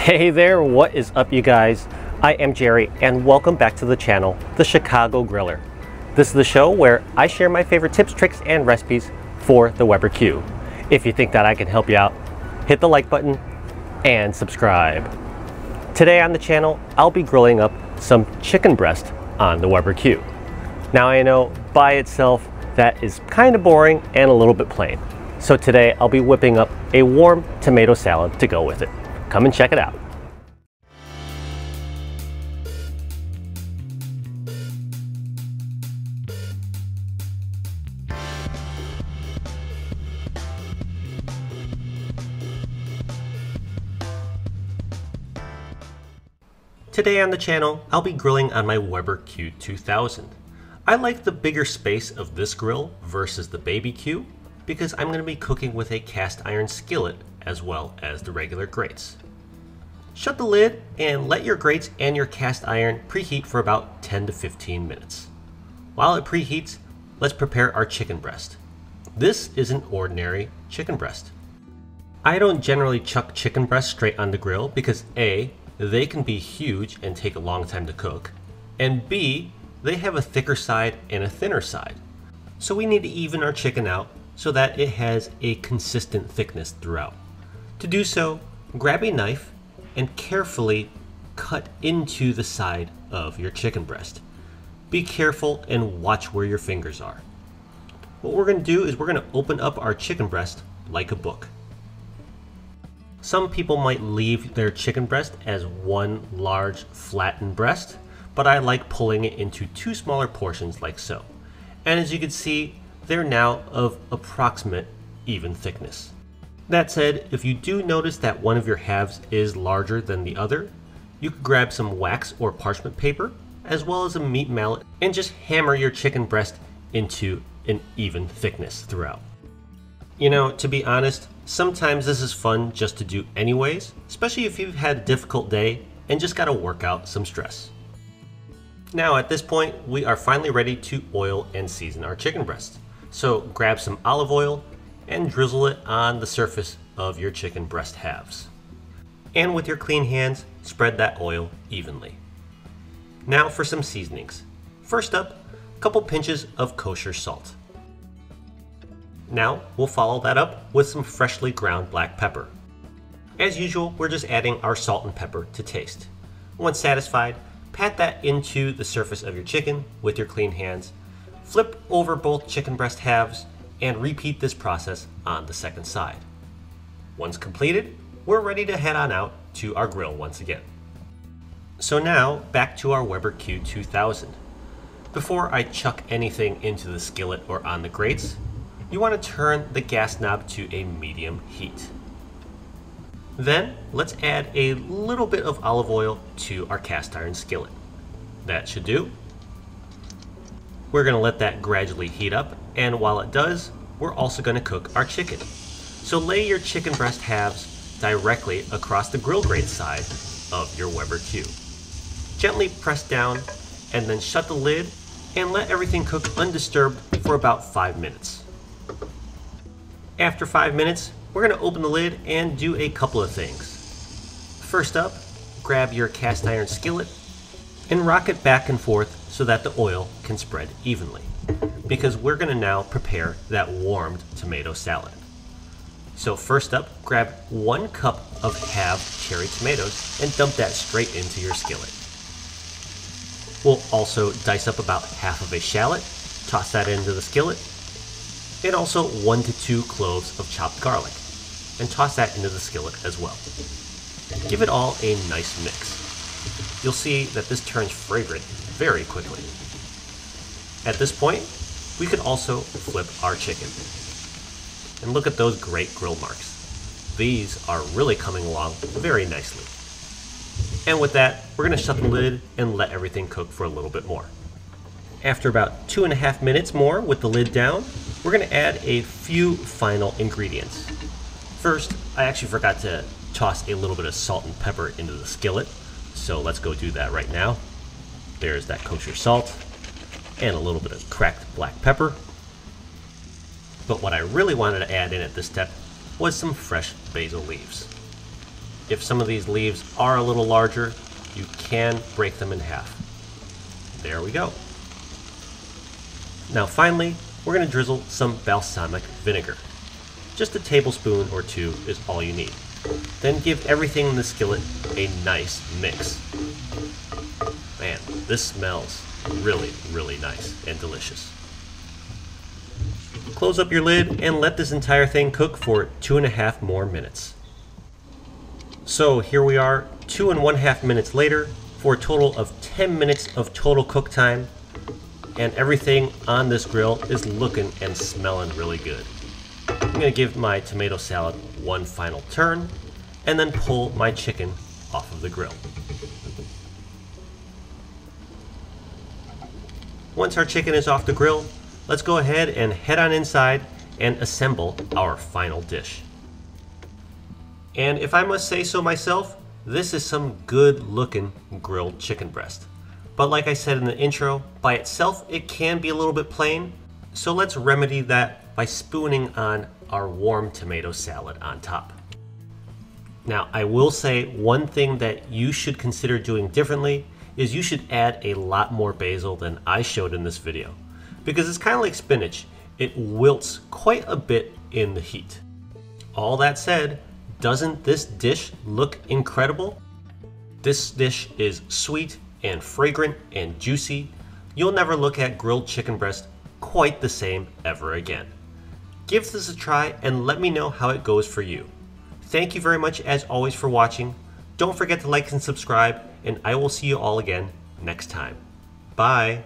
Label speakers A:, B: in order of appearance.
A: Hey there, what is up you guys? I am Jerry and welcome back to the channel, The Chicago Griller. This is the show where I share my favorite tips, tricks, and recipes for the Weber Q. If you think that I can help you out, hit the like button and subscribe. Today on the channel, I'll be grilling up some chicken breast on the Weber Q. Now I know by itself that is kind of boring and a little bit plain. So today I'll be whipping up a warm tomato salad to go with it. Come and check it out. Today on the channel, I'll be grilling on my Weber Q2000. I like the bigger space of this grill versus the Baby Q because I'm going to be cooking with a cast iron skillet as well as the regular grates. Shut the lid and let your grates and your cast iron preheat for about 10 to 15 minutes. While it preheats, let's prepare our chicken breast. This is an ordinary chicken breast. I don't generally chuck chicken breasts straight on the grill because A, they can be huge and take a long time to cook, and B, they have a thicker side and a thinner side. So we need to even our chicken out so that it has a consistent thickness throughout. To do so, grab a knife and carefully cut into the side of your chicken breast. Be careful and watch where your fingers are. What we're going to do is we're going to open up our chicken breast like a book. Some people might leave their chicken breast as one large flattened breast, but I like pulling it into two smaller portions like so. And as you can see, they're now of approximate even thickness. That said, if you do notice that one of your halves is larger than the other, you could grab some wax or parchment paper, as well as a meat mallet, and just hammer your chicken breast into an even thickness throughout. You know, to be honest, sometimes this is fun just to do anyways, especially if you've had a difficult day and just gotta work out some stress. Now at this point, we are finally ready to oil and season our chicken breast. So grab some olive oil and drizzle it on the surface of your chicken breast halves. And with your clean hands, spread that oil evenly. Now for some seasonings. First up, a couple pinches of kosher salt. Now we'll follow that up with some freshly ground black pepper. As usual, we're just adding our salt and pepper to taste. Once satisfied, pat that into the surface of your chicken with your clean hands. Flip over both chicken breast halves and repeat this process on the second side. Once completed, we're ready to head on out to our grill once again. So now back to our Weber Q2000. Before I chuck anything into the skillet or on the grates, you want to turn the gas knob to a medium heat. Then let's add a little bit of olive oil to our cast iron skillet. That should do. We're going to let that gradually heat up, and while it does, we're also going to cook our chicken. So lay your chicken breast halves directly across the grill grate side of your Weber Q. Gently press down and then shut the lid and let everything cook undisturbed for about 5 minutes. After 5 minutes, we're going to open the lid and do a couple of things. First up, grab your cast iron skillet and rock it back and forth so that the oil can spread evenly, because we're going to now prepare that warmed tomato salad. So first up, grab 1 cup of halved cherry tomatoes and dump that straight into your skillet. We'll also dice up about half of a shallot, toss that into the skillet, and also 1 to 2 cloves of chopped garlic, and toss that into the skillet as well. Give it all a nice mix. You'll see that this turns fragrant very quickly. At this point, we could also flip our chicken. And look at those great grill marks. These are really coming along very nicely. And with that, we're going to shut the lid and let everything cook for a little bit more. After about 2.5 minutes more with the lid down, we're going to add a few final ingredients. First, I actually forgot to toss a little bit of salt and pepper into the skillet, so let's go do that right now. There's that kosher salt and a little bit of cracked black pepper. But what I really wanted to add in at this step was some fresh basil leaves. if some of these leaves are a little larger, you can break them in half. There we go. Now finally, we're going to drizzle some balsamic vinegar. Just a tablespoon or two is all you need. Then give everything in the skillet a nice mix. Man, this smells really, really nice and delicious. Close up your lid and let this entire thing cook for 2.5 more minutes. So here we are, 2.5 minutes later, for a total of 10 minutes of total cook time, and everything on this grill is looking and smelling really good. I'm going to give my tomato salad one final turn, and then pull my chicken off of the grill. Once our chicken is off the grill, let's go ahead and head on inside and assemble our final dish. And if I must say so myself, this is some good looking grilled chicken breast. But like I said in the intro, by itself it can be a little bit plain, so let's remedy that by spooning on our warm tomato salad on top. Now I will say one thing that you should consider doing differently is you should add a lot more basil than I showed in this video, because it's kind of like spinach, it wilts quite a bit in the heat. All that said, doesn't this dish look incredible? This dish is sweet and fragrant and juicy. You'll never look at grilled chicken breast quite the same ever again. Give this a try and let me know how it goes for you. Thank you very much as always for watching. Don't forget to like and subscribe, and I will see you all again next time. Bye!